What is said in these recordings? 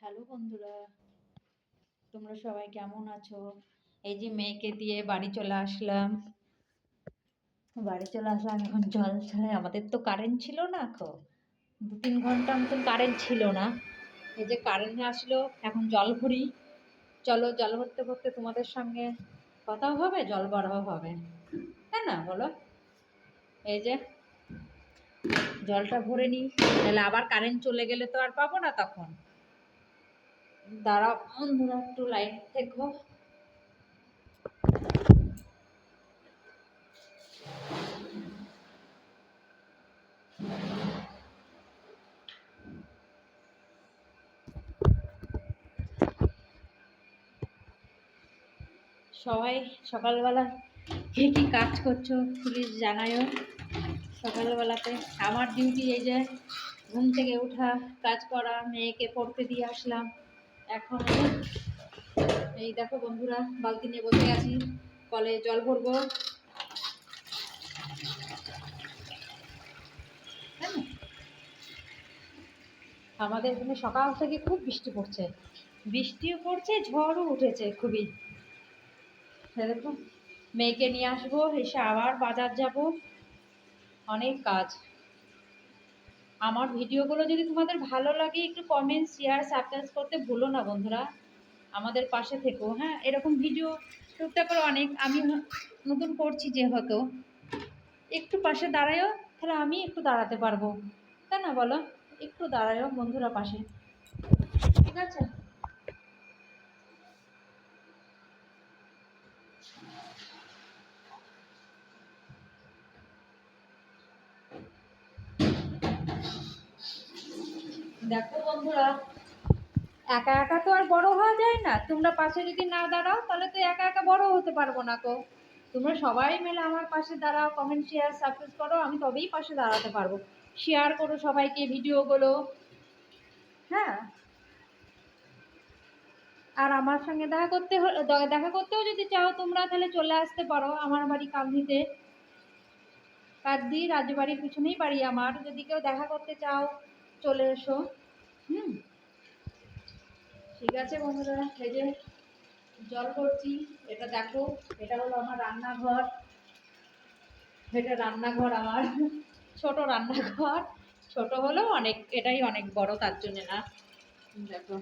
Hello বন্ধুরা, তোমরা সবাই কেমন আছো? এই যে মেয়েকে দিয়ে বাড়ি চলে আসলাম এখন জল ছাড়াই। আমাদের তো কারেন্ট ছিল না, এখন 2-3 ঘন্টা মতন কারেন্ট ছিল না। এই যে কারেন্ট আসলো, এখন জল ভরি। চলো জল ভরতে ভরতে তোমাদের সঙ্গে কথাও হবে, জল ভরাও হবে, তাই না বলো? এই যে জলটা ভরে নিই, তাহলে আবার কারেন্ট চলে গেলে তো আর পাবো না তখন। দাঁড়াও বন্ধুরা, একটু লাইট থেকো। সবাই সকালবেলা কে কী কাজ করছো প্লিজ জানায়ও। সকালবেলাতে আমার ডিউটি এই যে ঘুম থেকে ওঠা, কাজ করা, মেয়েকে পড়তে দিয়ে আসলাম। এখন এই দেখো বন্ধুরা, বালতি নিয়ে বসে আছি, কলে জল ভরবো। আমাদের এখানে সকাল থেকে খুব বৃষ্টি পড়ছে, বৃষ্টিও পড়ছে, ঝড়ও উঠেছে খুবই। সেরকম মেয়েকে নিয়ে আসবো, এসে আবার বাজার যাব, অনেক কাজ। আমার ভিডিওগুলো যদি তোমাদের ভালো লাগে একটু কমেন্ট, শেয়ার, সাবস্ক্রাইব করতে ভুলো না বন্ধুরা। আমাদের পাশে থেকো, হ্যাঁ। এরকম ভিডিও টুকটাক করে অনেক আমি নতুন করছি, যেহেতু একটু পাশে দাঁড়ায়ও, তাহলে আমি একটু দাঁড়াতে পারবো, তাই না বলো? একটু দাঁড়ায়ও বন্ধুরা পাশে, ঠিক আছে? দেখো বন্ধুরা, একা একা তো আর বড় হওয়া যায় না। তোমরা পাশে যদি না দাঁড়াও তাহলে তো একা একা বড় হতে পারবো না কো। তোমরা সবাই মিলে আমার পাশে দাঁড়াও, কমেন্ট, শেয়ার, সাবস্ক্রাইব করো, আমি তবেই পাশে দাঁড়াতে পারবো। শেয়ার করো সবাইকে ভিডিওগুলো, হ্যাঁ। আর আমার সঙ্গে দেখা করতেও যদি চাও তোমরা, তাহলে চলে আসতে পারো আমার বাড়ি কাঁদনিতে। কাঁদনি রাজবাড়ির পিছনেই বাড়ি আমার। যদি কেউ দেখা করতে চাও চলে এসো। হুম, ঠিক আছে বন্ধুরা। এই যে জল করছি, এটা দেখো, এটা হলো আমার রান্নাঘর। এটা রান্নাঘর আমার, ছোট রান্নাঘর। ছোট হলেও অনেক, এটাই অনেক বড়, তার জন্য না। দেখো,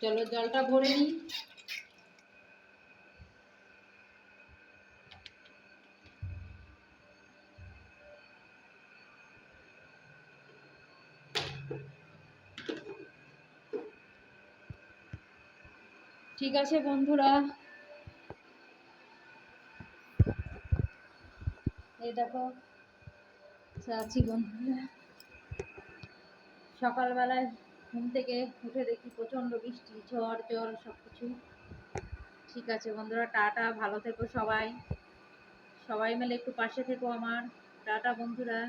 চলো জলটা ভরে নিই। ঠিক আছে বন্ধুরা, এই দেখো আছি বন্ধুরা। সকালবেলায় ঘুম থেকে উঠে দেখি প্রচণ্ড বৃষ্টি, ঝড় জল সব কিছু। ঠিক আছে বন্ধুরা, টাটা, ভালো থেকো সবাই। সবাই মিলে একটু পাশে থেকো আমার। টাটা বন্ধুরা।